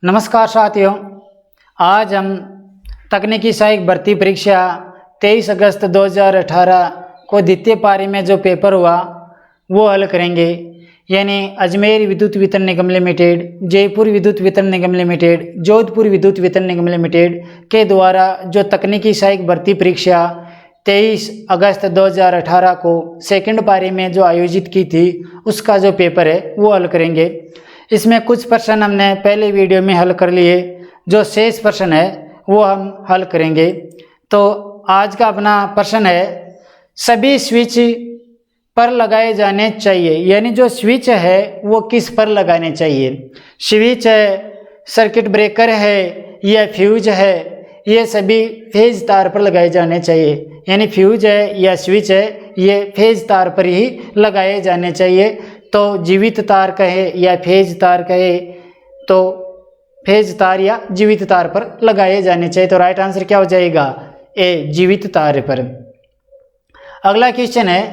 नमस्कार साथियों, आज हम तकनीकी सहायक भर्ती परीक्षा 23 अगस्त 2018 को द्वितीय पारी में जो पेपर हुआ वो हल करेंगे। यानी अजमेर विद्युत वितरण निगम लिमिटेड, जयपुर विद्युत वितरण निगम लिमिटेड, जोधपुर विद्युत वितरण निगम लिमिटेड के द्वारा जो तकनीकी सहायक भर्ती परीक्षा 23 अगस्त 2018 को सेकंड पारी में जो आयोजित की थी उसका जो पेपर है वो हल करेंगे। इसमें कुछ प्रश्न हमने पहले वीडियो में हल कर लिए, जो शेष प्रश्न है वो हम हल करेंगे। तो आज का अपना प्रश्न है, सभी स्विच पर लगाए जाने चाहिए। यानी जो स्विच है वो किस पर लगाने चाहिए। स्विच है, सर्किट ब्रेकर है या फ्यूज है, ये सभी फेज तार पर लगाए जाने चाहिए। यानी फ्यूज है या स्विच है ये फेज तार पर ही लगाए जाने चाहिए। तो जीवित तार कहे या फेज तार कहे तो फेज तार या जीवित तार पर लगाए जाने चाहिए। तो राइट आंसर क्या हो जाएगा, ए, जीवित तार पर। अगला क्वेश्चन है,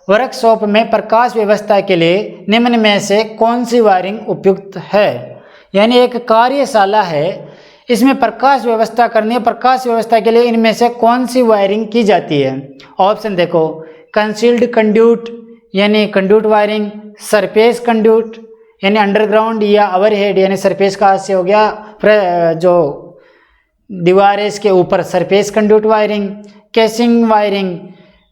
वर्कशॉप में प्रकाश व्यवस्था के लिए निम्न में से कौन सी वायरिंग उपयुक्त है। यानी एक कार्यशाला है, इसमें प्रकाश व्यवस्था करनी है। प्रकाश व्यवस्था के लिए इनमें से कौन सी वायरिंग की जाती है। ऑप्शन देखो, कंसील्ड कंड्यूट यानी कंड्यूट वायरिंग, सरफेस कंड्यूट यानी अंडरग्राउंड या ओवरहेड यानी सरफेस का से हो गया जो दीवार है इसके ऊपर surface conduit wiring, casing wiring,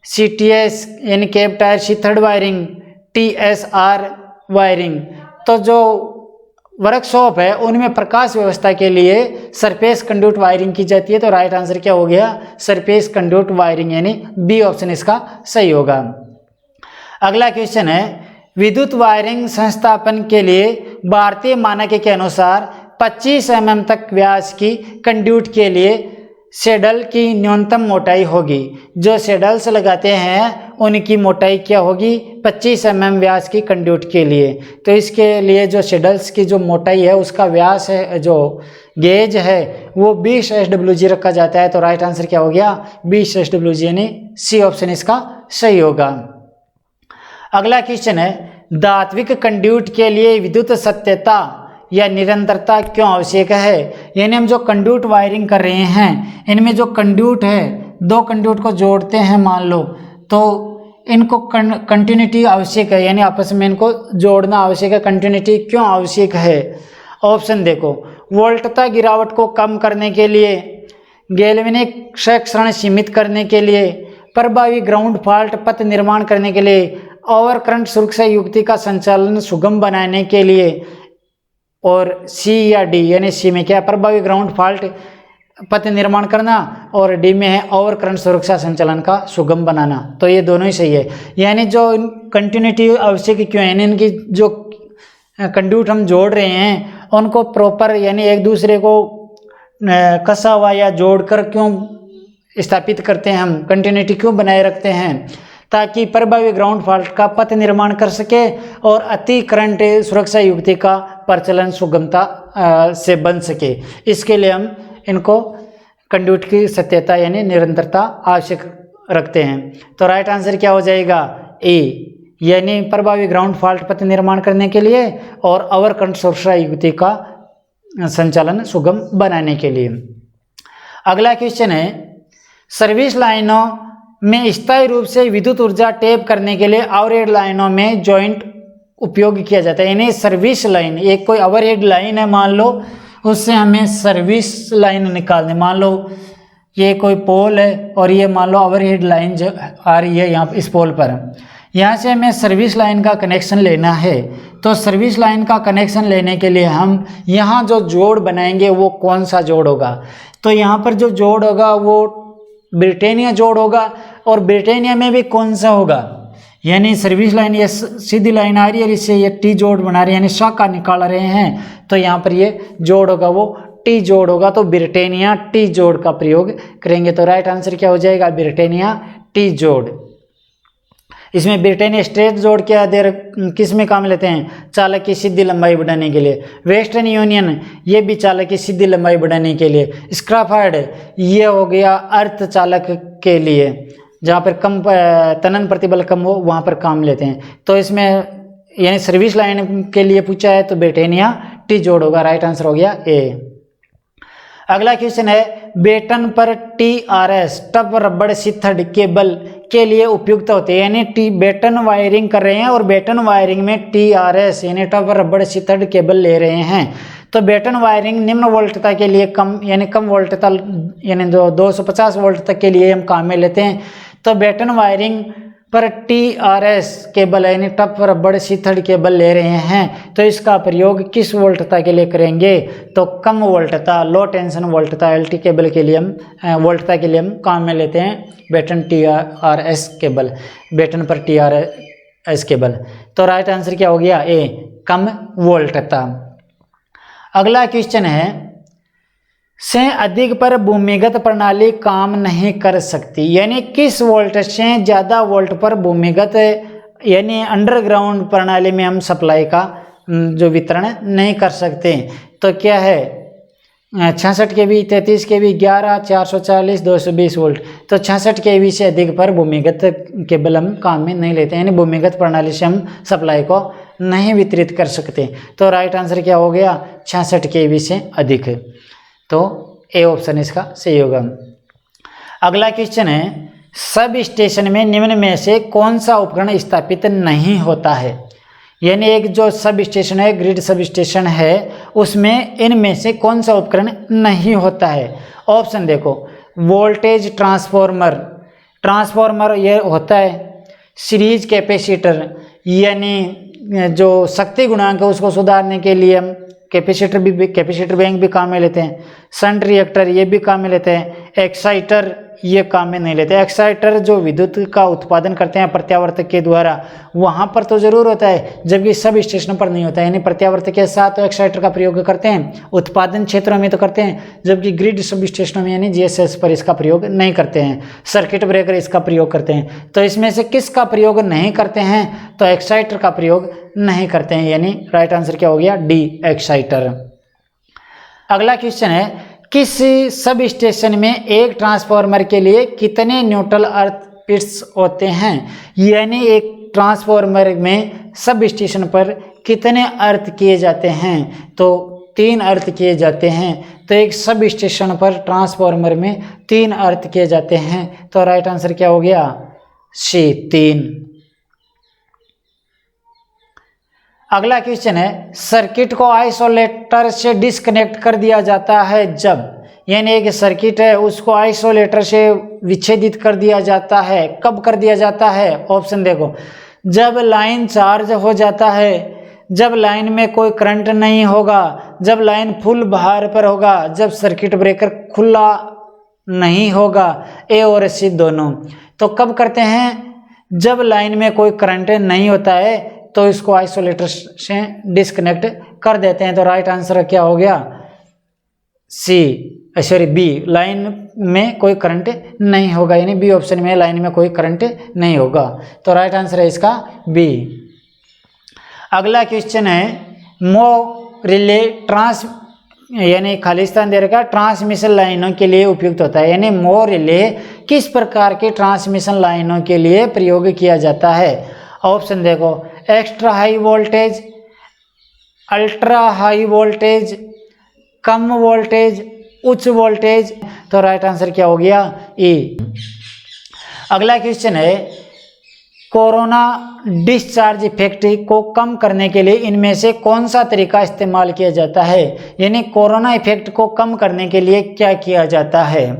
CTS यानी cab tyre sheathed wiring, TSR wiring. तो जो वर्कशॉप है उनमें प्रकाश व्यवस्था के लिए सरफेस कंड्यूट वायरिंग की जाती है। तो राइट आंसर क्या हो गया, सरफेस कंड्यूट वायरिंग यानी बी ऑप्शन इसका सही होगा। अगला क्वेश्चन है, विद्युत वायरिंग संस्थापन के लिए भारतीय मानक के अनुसार 25 mm तक व्यास की कंड्यूट के लिए शेडल की न्यूनतम मोटाई होगी। जो शेडल्स लगाते हैं उनकी मोटाई क्या होगी, 25 mm व्यास की कंड्यूट के लिए। तो इसके लिए जो शेडल्स की जो मोटाई है उसका व्यास है, जो गेज है वो 20 SWG रखा जाता है। तो राइट आंसर क्या हो गया, 20 SWG यानी सी ऑप्शन इसका सही होगा। अगला क्वेश्चन है, धात्विक कंड्यूट के लिए विद्युत सत्यता या निरंतरता क्यों आवश्यक है। यानी हम जो कंड्यूट वायरिंग कर रहे हैं इनमें जो कंड्यूट है, दो कंड्यूट को जोड़ते हैं मान लो, तो इनको कंटिन्यूटी आवश्यक है, यानी आपस में इनको जोड़ना आवश्यक है। कंटिन्यूटी क्यों आवश्यक है। ऑप्शन देखो, वोल्टता गिरावट को कम करने के लिए, गैल्वेनिक क्षरण सीमित करने के लिए, प्रभावी ग्राउंड फॉल्ट पथ निर्माण करने के लिए, ओवर करंट सुरक्षा युक्ति का संचालन सुगम बनाने के लिए, और सी या डी। यानी सी में क्या, प्रभावी ग्राउंड फॉल्ट पथ निर्माण करना, और डी में है ओवर करंट सुरक्षा संचालन का सुगम बनाना। तो ये दोनों ही सही है। यानी जो कंटिन्यूटी आवश्यक क्यों है, यानी इनकी जो कंड्यूट हम जोड़ रहे हैं उनको प्रॉपर यानी एक दूसरे को कसा हुआ या जोड़कर क्यों स्थापित करते हैं, हम कंटिन्यूटी क्यों बनाए रखते हैं, ताकि प्रभावी ग्राउंड फॉल्ट का पथ निर्माण कर सके और अति करंट सुरक्षा युक्ति का प्रचलन सुगमता से बन सके। इसके लिए हम इनको कंड्यूट की सत्यता यानी निरंतरता आवश्यक रखते हैं। तो राइट आंसर क्या हो जाएगा, ए, यानी प्रभावी ग्राउंड फॉल्ट पथ निर्माण करने के लिए और ओवर करंट सुरक्षा युक्ति का संचालन सुगम बनाने के लिए। अगला क्वेश्चन है, सर्विस लाइनों में स्थायी रूप से विद्युत ऊर्जा टैप करने के लिए ओवरहेड लाइनों में जॉइंट उपयोग किया जाता है। यानी सर्विस लाइन, एक कोई ओवरहेड लाइन है मान लो, उससे हमें सर्विस लाइन निकालनी। मान लो ये कोई पोल है और ये मान लो ओवरहेड लाइन जो आ रही है यहाँ इस पोल पर, यहाँ से हमें सर्विस लाइन का कनेक्शन लेना है। तो सर्विस लाइन का कनेक्शन लेने के लिए हम यहाँ जो जोड़ बनाएंगे वो कौन सा जोड़ होगा। तो यहाँ पर जो जोड़ होगा वो ब्रिटेनिया जोड़ होगा, और ब्रिटेनिया में भी कौन सा होगा, यानी सर्विस लाइन ये सीधी लाइन आ रही है, इससे ये टी जोड़ बना रहे हैं यानी शाखा निकाल रहे हैं, तो यहाँ पर ये जोड़ होगा वो टी जोड़ होगा। तो ब्रिटेनिया टी जोड़ का प्रयोग करेंगे। तो राइट आंसर क्या हो जाएगा, ब्रिटेनिया टी जोड़। इसमें ब्रिटेनिया स्ट्रेट जोड़ क्या देर किस में काम लेते हैं, चालक की सीधी लंबाई बढ़ाने के लिए। वेस्टर्न यूनियन ये भी चालक की सीधी लंबाई बढ़ाने के लिए। स्क्रैफर्ड ये हो गया अर्थ चालक के लिए, जहाँ पर कम तनन प्रतिबल कम हो वहाँ पर काम लेते हैं। तो इसमें यानी सर्विस लाइन के लिए पूछा है तो ब्रिटेनिया टी जोड़ होगा। राइट आंसर हो गया ए। अगला क्वेश्चन है बेटन पर TRS टफ रबड़ शीथड केबल के लिए उपयुक्त होते हैं, यानी टी बेटन वायरिंग कर रहे हैं और बेटन वायरिंग में TRS यानी टफ रबड़ शीथड केबल ले रहे हैं। तो बेटन वायरिंग निम्न वोल्टता के लिए कम यानी कम वोल्टता यानी 250 वोल्ट तक के लिए हम काम में लेते हैं। तो बेटन वायरिंग पर TRS केबल यानी टफ रबड़ शीथड केबल ले रहे हैं, तो इसका प्रयोग किस वोल्टता के लिए करेंगे? तो कम वोल्टता लो टेंशन वोल्टता LT केबल के लिए हम वोल्टता के लिए हम काम में लेते हैं बेटन TRS केबल, बेटन पर TRS केबल। तो राइट आंसर क्या हो गया? ए, कम वोल्टता। अगला क्वेश्चन है से अधिक पर भूमिगत प्रणाली काम नहीं कर सकती, यानी किस वोल्ट से ज़्यादा वोल्ट पर भूमिगत यानी अंडरग्राउंड प्रणाली में हम सप्लाई का जो वितरण नहीं कर सकते। तो क्या है 66 kV, 33 kV, 11, 440, 220 वोल्ट। तो 66 kV से अधिक पर भूमिगत केबल हम काम में नहीं लेते, यानी भूमिगत प्रणाली से हम सप्लाई को नहीं वितरित कर सकते। तो राइट आंसर क्या हो गया? 66 kV से अधिक। तो ए ऑप्शन इसका सही होगा। अगला क्वेश्चन है सब स्टेशन में निम्न में से कौन सा उपकरण स्थापित नहीं होता है, यानी एक जो सब स्टेशन है ग्रिड सब स्टेशन है उसमें इनमें से कौन सा उपकरण नहीं होता है? ऑप्शन देखो, वोल्टेज ट्रांसफॉर्मर, ट्रांसफॉर्मर ये होता है, सीरीज कैपेसिटर यानी जो शक्ति गुणांक है उसको सुधारने के लिए हम कैपेसिटर बैंक भी काम में लेते हैं, शंट रिएक्टर ये भी काम में लेते हैं, एक्साइटर ये काम में नहीं लेते। एक्साइटर जो विद्युत का उत्पादन करते हैं प्रत्यावर्तक के द्वारा वहाँ पर तो जरूर होता है, जबकि सब स्टेशनों पर नहीं होता है, यानी प्रत्यावर्तक के साथ तो एक्साइटर का प्रयोग करते हैं, उत्पादन क्षेत्रों में तो करते हैं, जबकि ग्रिड सब स्टेशनों में यानी GSS पर इसका प्रयोग नहीं करते हैं, सर्किट ब्रेकर इसका प्रयोग करते हैं। तो इसमें से किसका प्रयोग नहीं करते हैं? तो एक्साइटर का प्रयोग नहीं करते हैं, यानी राइट आंसर क्या हो गया? D, exciter. अगला क्वेश्चन है किस सब स्टेशन में एक ट्रांसफार्मर के लिए कितने न्यूट्रल अर्थ पिट्स होते हैं, यानी एक ट्रांसफार्मर में सब स्टेशन पर कितने अर्थ किए जाते हैं? तो 3 अर्थ किए जाते हैं। तो एक सब स्टेशन पर ट्रांसफार्मर में 3 अर्थ किए जाते हैं। तो राइट आंसर क्या हो गया? सी, 3। अगला क्वेश्चन है सर्किट को आइसोलेटर से डिस्कनेक्ट कर दिया जाता है जब, यानी एक सर्किट है उसको आइसोलेटर से विच्छेदित कर दिया जाता है, कब कर दिया जाता है? ऑप्शन देखो, जब लाइन चार्ज हो जाता है, जब लाइन में कोई करंट नहीं होगा, जब लाइन फुल भार पर होगा, जब सर्किट ब्रेकर खुला नहीं होगा। ए और सी दोनों। तो कब करते हैं? जब लाइन में कोई करंट नहीं होता है तो इसको आइसोलेटर से डिस्कनेक्ट कर देते हैं। तो राइट आंसर क्या हो गया? सी, सॉरी बी, लाइन में कोई करंट नहीं होगा, यानी बी ऑप्शन में लाइन में कोई करंट नहीं होगा। तो राइट आंसर है इसका बी। अगला क्वेश्चन है मो रिले ट्रांस यानी खालिस्तान दे रखा ट्रांसमिशन लाइनों के लिए उपयुक्त होता है, यानी मो रिले किस प्रकार के ट्रांसमिशन लाइनों के लिए प्रयोग किया जाता है? ऑप्शन देखो, extra high voltage, ultra high voltage, कम वोल्टेज, उच्च वोल्टेज। तो राइट आंसर क्या हो गया? ई। अगला क्वेश्चन है कोरोना डिस्चार्ज इफेक्ट को कम करने के लिए इनमें से कौन सा तरीका इस्तेमाल किया जाता है, यानी कोरोना इफेक्ट को कम करने के लिए क्या किया जाता है?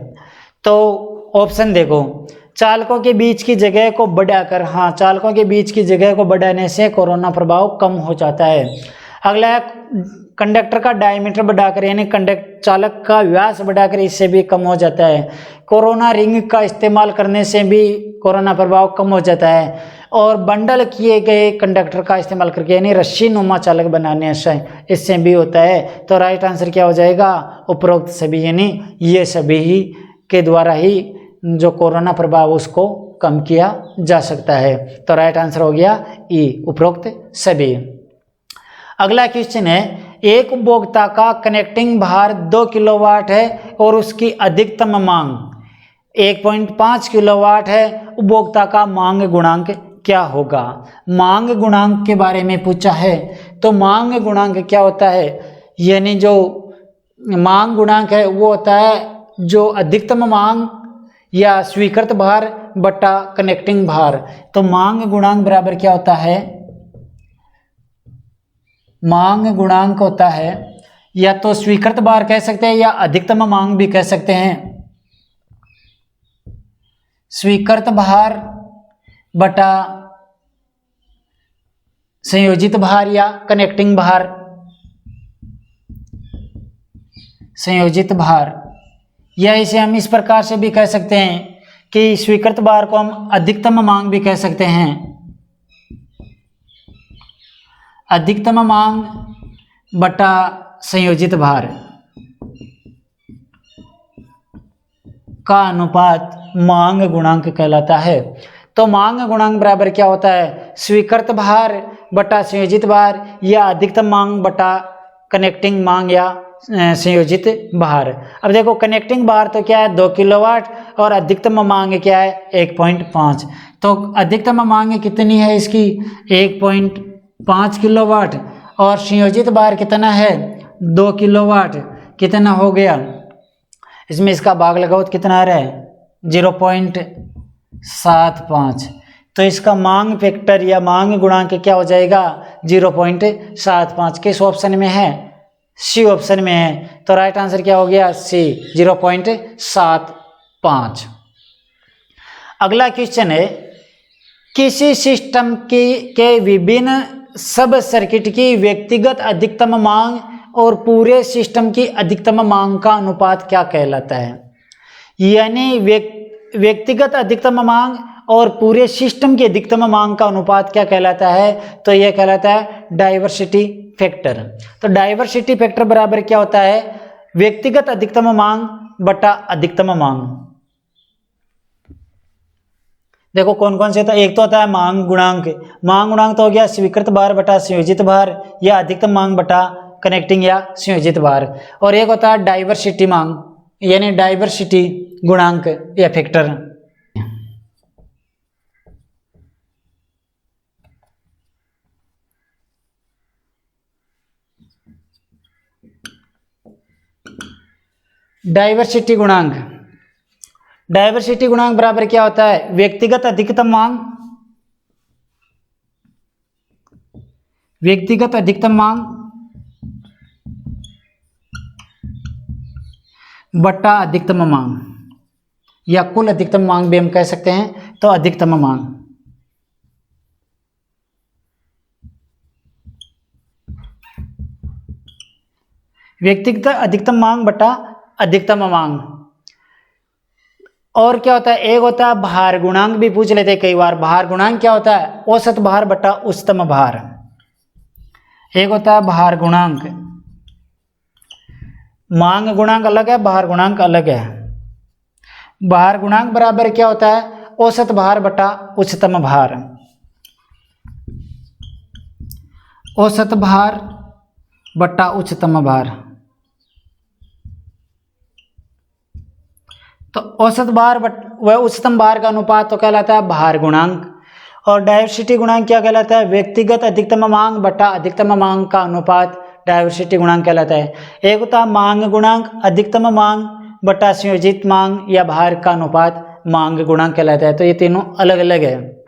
तो ऑप्शन देखो, चालकों के बीच की जगह को बढ़ाकर, हाँ चालकों के बीच की जगह को बढ़ाने से कोरोना प्रभाव कम हो जाता है। अगला है कंडक्टर का डायमीटर बढ़ाकर, यानी चालक का व्यास बढ़ाकर, इससे भी कम हो जाता है। कोरोना रिंग का इस्तेमाल करने से भी कोरोना प्रभाव कम हो जाता है। और बंडल किए गए कंडक्टर का इस्तेमाल करके, यानी रस्सी नुमा चालक बनाने से, इससे भी होता है। तो राइट आंसर क्या हो जाएगा? उपरोक्त सभी, यानी ये सभी ही के द्वारा ही जो कोरोना प्रभाव उसको कम किया जा सकता है। तो राइट आंसर हो गया ई, उपरोक्त सभी। अगला क्वेश्चन है एक उपभोक्ता का कनेक्टिंग भार 2 किलोवाट है और उसकी अधिकतम मांग 1.5 किलोवाट है, उपभोक्ता का मांग गुणांक क्या होगा? मांग गुणांक के बारे में पूछा है। तो मांग गुणांक क्या होता है? यानी जो मांग गुणांक है वो होता है जो अधिकतम मांग या स्वीकृत भार बटा कनेक्टिंग भार। तो मांग गुणांक बराबर क्या होता है, मांग गुणांक होता है या तो स्वीकृत भार कह सकते हैं या अधिकतम मांग भी कह सकते हैं। स्वीकृत भार बटा संयोजित भार या कनेक्टिंग भार, संयोजित भार, या इसे हम इस प्रकार से भी कह सकते हैं कि स्वीकृत भार को हम अधिकतम मांग भी कह सकते हैं। अधिकतम मांग बटा संयोजित भार का अनुपात मांग गुणांक कहलाता है। तो मांग गुणांक बराबर क्या होता है, स्वीकृत भार बटा संयोजित भार या अधिकतम मांग बटा कनेक्टिंग मांग या संयोजित भार। अब देखो कनेक्टिंग भार तो क्या है 2 किलोवाट और अधिकतम मांग क्या है 1.5। तो अधिकतम मांग कितनी है इसकी 1.5 किलोवाट और संयोजित भार कितना है 2 किलोवाट। कितना हो गया, इसमें इसका भाग लगाओ तो कितना आ रहा है 0.75। तो इसका मांग फैक्टर या मांग गुणांक क्या हो जाएगा 0.75। किस ऑप्शन में है, सी ऑप्शन में है। तो राइट आंसर क्या हो गया सी 0.75। अगला क्वेश्चन है, किसी सिस्टम के विभिन्न सब सर्किट की व्यक्तिगत अधिकतम मांग और पूरे सिस्टम की अधिकतम मांग का अनुपात क्या कहलाता है। यानी व्यक्तिगत अधिकतम मांग और पूरे सिस्टम की अधिकतम मांग का अनुपात क्या कहलाता है, तो यह कहलाता है डाइवर्सिटी फैक्टर। तो डाइवर्सिटी फैक्टर बराबर क्या होता है, व्यक्तिगत अधिकतम मांग बटा अधिकतम मांग। देखो कौन कौन से था, एक तो होता है मांग गुणांक। मांग गुणांक तो हो गया स्वीकृत भार बटा संयोजित भार या अधिकतम मांग बटा कनेक्टिंग या संयोजित भार। और एक होता है डाइवर्सिटी मांग यानी डाइवर्सिटी गुणांक या फैक्टर। डाइवर्सिटी गुणांक, डाइवर्सिटी गुणांक बराबर क्या होता है व्यक्तिगत अधिकतम मांग, व्यक्तिगत अधिकतम मांग बटा अधिकतम मांग या कुल अधिकतम मांग भी हम कह सकते हैं। तो अधिकतम मांग, व्यक्तिगत अधिकतम मांग बटा अधिकतम मांग। और क्या होता है, एक होता है भार गुणांक भी पूछ लेते हैं कई बार। भार गुणांक क्या होता है औसत भार बटा उच्चतम भार। एक होता है भार गुणांक, मांग गुणांक अलग है, भार गुणांक अलग है। भार गुणांक बराबर क्या होता है औसत भार बटा उच्चतम भार। औसत भार बटा उच्चतम भार। तो औसत भार व उच्चतम भार का अनुपात तो कहलाता है भार गुणांक। और डाइवर्सिटी गुणांक क्या कहलाता है व्यक्तिगत अधिकतम मांग बटा अधिकतम मांग का अनुपात डाइवर्सिटी गुणांक कहलाता है। एक होता है मांग गुणांक, अधिकतम मांग बटा संयोजित मांग या भार का अनुपात मांग गुणांक कहलाता है। तो ये तीनों अलग अलग है।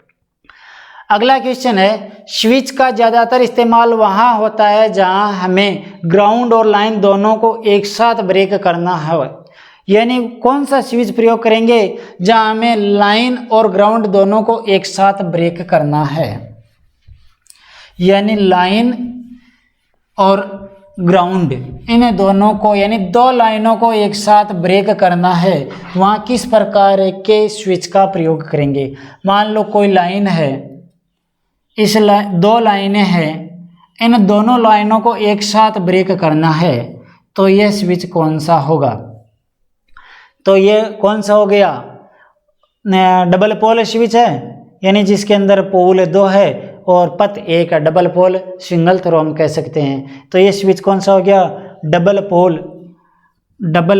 अगला क्वेश्चन है, स्विच का ज़्यादातर इस्तेमाल वहाँ होता है जहाँ हमें ग्राउंड और लाइन दोनों को एक साथ ब्रेक करना है। यानी कौन सा स्विच प्रयोग करेंगे जहाँ हमें लाइन और ग्राउंड दोनों को एक साथ ब्रेक करना है। यानी लाइन और ग्राउंड इन दोनों को यानी दो लाइनों को एक साथ ब्रेक करना है, वहाँ किस प्रकार के स्विच का प्रयोग करेंगे। मान लो कोई लाइन है, इस दो लाइनें हैं, इन दोनों लाइनों को एक साथ ब्रेक करना है, तो यह स्विच कौन सा होगा। तो ये कौन सा हो गया डबल पोल स्विच है, यानी जिसके अंदर पोल दो है और पथ एक है, डबल पोल सिंगल थ्रो हम कह सकते हैं। तो ये स्विच कौन सा हो गया double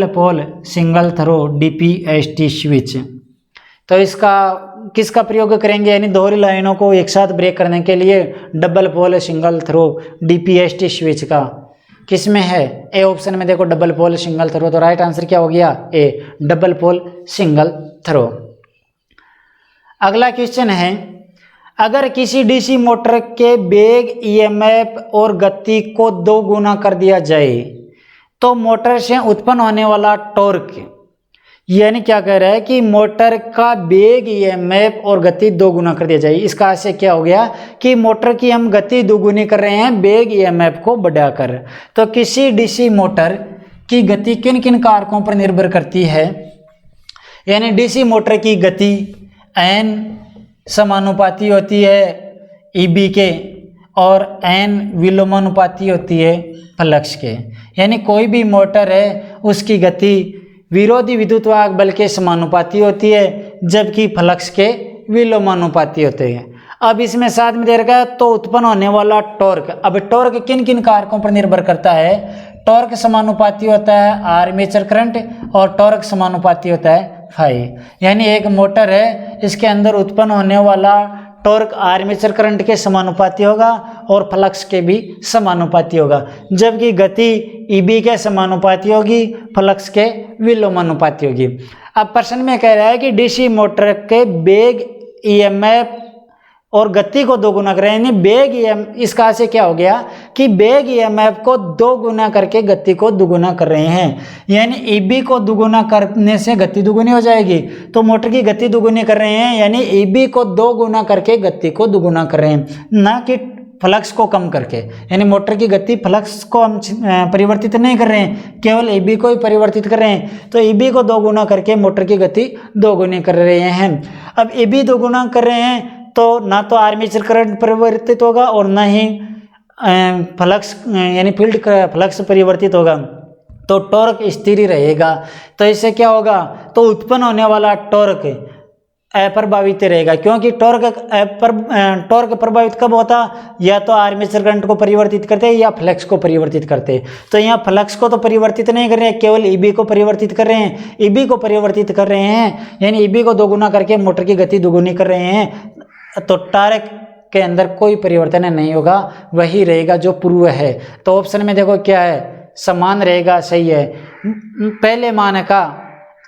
pole single throw DPST switch. तो इसका किसका प्रयोग करेंगे, यानी दोहरी लाइनों को एक साथ ब्रेक करने के लिए double pole single throw DPST switch का। किस में है? ए ऑप्शन में देखो डबल पोल सिंगल थ्रो, तो राइट आंसर क्या हो गया? A double pole single throw. अगला क्वेश्चन है, अगर किसी डीसी मोटर के वेग, ईएमएफ और गति को 2 गुना कर दिया जाए तो मोटर से उत्पन्न होने वाला टॉर्क, यानी क्या कह रहा है कि मोटर का वेग, ईएमएफ और गति 2 गुना कर दिया जाए। इसका आशय क्या हो गया कि मोटर की हम गति दोगुनी कर रहे हैं वेग, ईएमएफ को बढ़ाकर। तो किसी डीसी मोटर की गति किन किन कारकों पर निर्भर करती है? यानी डीसी मोटर की गति एन समानुपाती होती है ईबी के और एन विलोमानुपाती होती है फ्लक्स के। यानी कोई भी मोटर है उसकी गति विरोधी विद्युत वाहक बल के समानुपाती होती है, जबकि फ्लक्स के विलोमानुपाती होते हैं। अब इसमें साथ में दे रखा है तो उत्पन्न होने वाला टॉर्क। अब टॉर्क किन किन कारकों पर निर्भर करता है? टॉर्क समानुपाती होता है आर्मेचर करंट और टॉर्क समानुपाती होता है फाई। यानी एक मोटर है, इसके अंदर उत्पन्न होने वाला टॉर्क आर्मेचर करंट के समानुपाती होगा और फ्लक्स के भी समानुपाती होगा, जबकि गति ईबी के समानुपाती होगी, फ्लक्स के विलोमानुपाती होगी। अब प्रश्न में कह रहा है कि डीसी मोटर के वेग, ईएमएफ और गति को 2 गुना कर रहे हैं। यानी वेग इसका से क्या हो गया कि वेग ईएमएफ को 2 गुना करके गति को 2 गुना कर रहे हैं। यानी ईबी को 2 गुना करने से गति 2 गुनी हो जाएगी, तो मोटर की गति 2 गुनी कर रहे हैं। यानी ईबी को 2 गुना करके गति को 2 गुना कर रहे हैं, ना कि फ्लक्स को कम करके। यानी मोटर की गति फ्लक्स को हम परिवर्तित नहीं कर रहे हैं, केवल ईबी को ही परिवर्तित कर रहे हैं। तो ईबी को 2 गुना करके मोटर की गति 2 गुनी कर रहे हैं। अब ईबी 2 गुना कर रहे हैं तो ना तो आर्मेचर करंट परिवर्तित होगा और ना ही फ्लक्स यानी फील्ड फ्लक्स परिवर्तित होगा, तो टॉर्क स्थिर ही रहेगा। तो इससे क्या होगा? तो उत्पन्न होने वाला टॉर्क अप्रभावित रहेगा, क्योंकि टॉर्क प्रभावित कब होता? या तो आर्मेचर करंट को परिवर्तित करते या फ्लक्स को परिवर्तित करते। तो यहाँ फ्लक्स को तो परिवर्तित नहीं कर रहे हैं, केवल ईबी को परिवर्तित कर रहे हैं। ईबी को परिवर्तित कर रहे हैं यानी ईबी को 2 गुना करके मोटर की गति 2 गुनी कर रहे हैं, तो टॉर्क के अंदर कोई परिवर्तन नहीं होगा, वही रहेगा जो पूर्व है। तो ऑप्शन में देखो क्या है? समान रहेगा, सही है। पहले मान का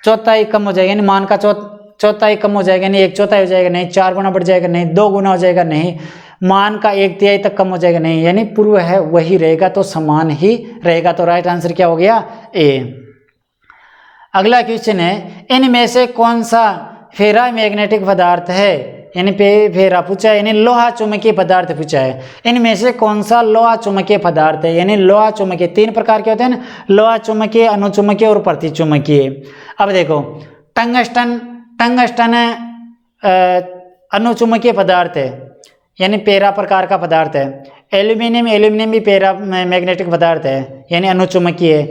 चौथाई कम हो जाएगा, यानी मान का चौथाई कम हो जाएगा, नहीं 1/4 हो जाएगा, नहीं 4 गुना बढ़ जाएगा, नहीं 2 गुना हो जाएगा, नहीं मान का 1/3 तक कम हो जाएगा, नहीं, यानी पूर्व है वही रहेगा, तो समान ही रहेगा। तो राइट आंसर क्या हो गया? ए। अगला क्वेश्चन है, इनमें से कौन सा फेरा मैग्नेटिक पदार्थ है? यानी फेरा पूछा है, यानी लोहा चुंबकीय पदार्थ पूछा है। इनमें से कौन सा लोहा चुंबकीय पदार्थ है? यानी लोहा चुंबकीय 3 प्रकार के होते हैं ना, लोहा चुंबकीय, अनुचुंबकीय और प्रतिचुंबकीय। अब देखो टंगस्टन अनुचुंबकीय पदार्थ है, यानी पेरा प्रकार का पदार्थ है। एल्यूमिनियम भी पेरा मैग्नेटिक पदार्थ है, यानी अनुचुंबकीय।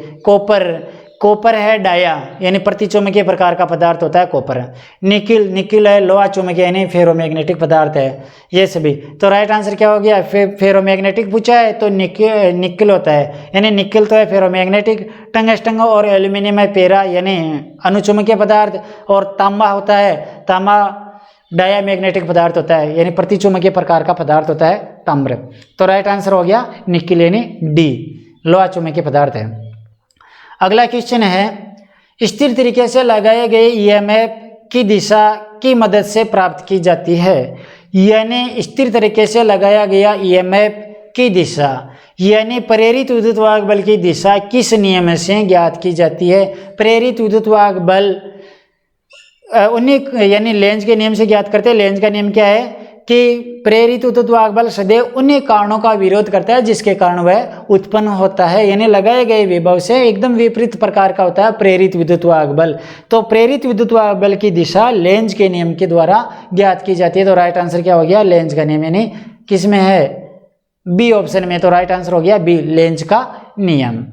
कॉपर है डाया, यानी प्रतिचुंबकीय प्रकार का पदार्थ होता है कॉपर। निकिल है लोहा चुंबकीय, यानी फेरोमैग्नेटिक पदार्थ है। ये सभी, तो राइट आंसर क्या हो गया? फेरोमैग्नेटिक पूछा है तो निकिल होता है, यानी निकिल तो है फेरोमैग्नेटिक। टंगस्टन और एल्यूमिनियम है पेरा, यानी अनुचुंबकीय पदार्थ। और तांबा होता है, तांबा डाया मैग्नेटिक पदार्थ होता है, यानी प्रतिचुंबकीय प्रकार का पदार्थ होता है ताम्र। तो राइट आंसर हो गया निकिल, यानी डी, लोहा चुंबकीय पदार्थ है। अगला क्वेश्चन है, स्थिर तरीके से लगाए गए ईएमएफ की दिशा की मदद से प्राप्त की जाती है। यानी स्थिर तरीके से लगाया गया ईएमएफ की दिशा, यानी प्रेरित विद्युत वाहक बल की दिशा किस नियम से ज्ञात की जाती है? प्रेरित विद्युत वाहक बल उन्हीं यानी लेंज के नियम से ज्ञात करते हैं। लेंज का नियम क्या है कि प्रेरित विद्युत वाहक बल सदैव उन्हीं कारणों का विरोध करता है जिसके कारण वह उत्पन्न होता है, यानी लगाए गए विभव से एकदम विपरीत प्रकार का होता है प्रेरित विद्युत वाहक बल। तो प्रेरित विद्युत वाहक बल की दिशा लेंज के नियम के द्वारा ज्ञात की जाती है। तो राइट आंसर क्या हो गया? लेंज का नियम, यानी किस में है? बी ऑप्शन में। तो राइट आंसर हो गया बी, लेंज का नियम।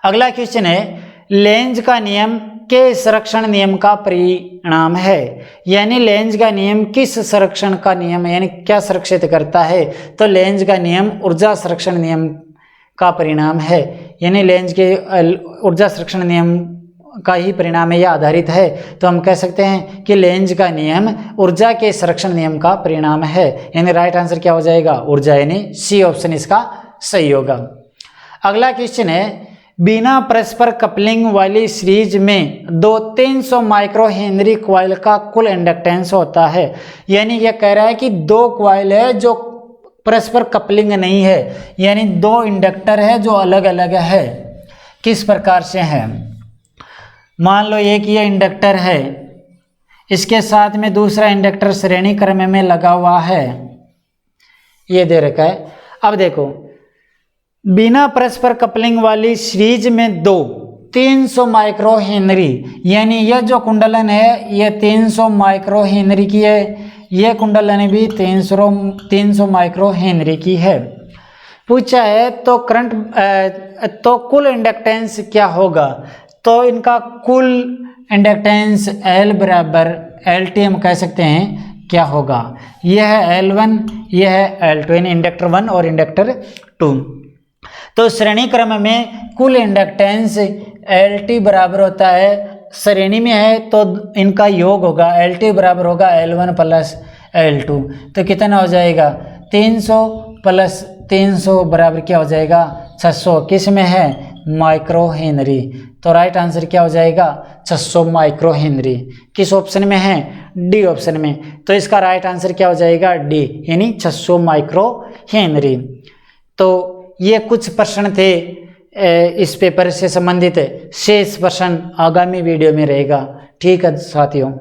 अगला क्वेश्चन है, लेंज का नियम के संरक्षण नियम का परिणाम है। यानी लेंज का नियम किस संरक्षण का नियम है, यानी क्या सुरक्षित करता है? तो लेंज का नियम ऊर्जा संरक्षण नियम का परिणाम है, यानी लेंज के ऊर्जा संरक्षण नियम का ही परिणाम है या आधारित है। तो हम कह सकते हैं कि लेंज का नियम ऊर्जा के संरक्षण नियम का परिणाम है, यानी राइट आंसर क्या हो जाएगा? ऊर्जा, यानी सी ऑप्शन इसका सही होगा। अगला क्वेश्चन है, बिना परस्पर कपलिंग वाली सीरीज में दो 300 माइक्रो हेनरी कॉइल का कुल इंडक्टेंस होता है। यानी यह कह रहा है कि दो कॉइल है जो परस्पर कपलिंग नहीं है, यानी दो इंडक्टर है जो अलग अलग है। किस प्रकार से है? मान लो एक ये इंडक्टर है, इसके साथ में दूसरा इंडक्टर श्रेणी क्रम में लगा हुआ है, ये दे रखा है। अब देखो, बिना परस्पर कपलिंग वाली सीरीज में दो 300 माइक्रो हेनरी, यानी यह जो कुंडलन है ये 300 माइक्रो हेनरी की है, यह कुंडलन भी 300 माइक्रो हेनरी की है। पूछा है तो करंट तो कुल इंडक्टेंस क्या होगा? तो इनका कुल इंडक्टेंस L बराबर LT हम कह सकते हैं क्या होगा। यह है L1, यह है L2, यानी इंडक्टर 1 और इंडक्टर 2। तो श्रेणी क्रम में कुल इंडक्टेंस LT बराबर होता है, श्रेणी में है तो इनका योग होगा, LT बराबर होगा L1 प्लस L2। तो कितना हो जाएगा? 300 प्लस 300 बराबर क्या हो जाएगा? 600। किस में है? Micro Henry. तो राइट आंसर क्या हो जाएगा? 600 माइक्रो हेनरी। किस ऑप्शन में है? डी ऑप्शन में। तो इसका राइट आंसर क्या हो जाएगा? डी, यानी 600 माइक्रो हेनरी। तो ये कुछ प्रश्न थे इस पेपर से संबंधित। शेष प्रश्न आगामी वीडियो में रहेगा। ठीक है साथियों।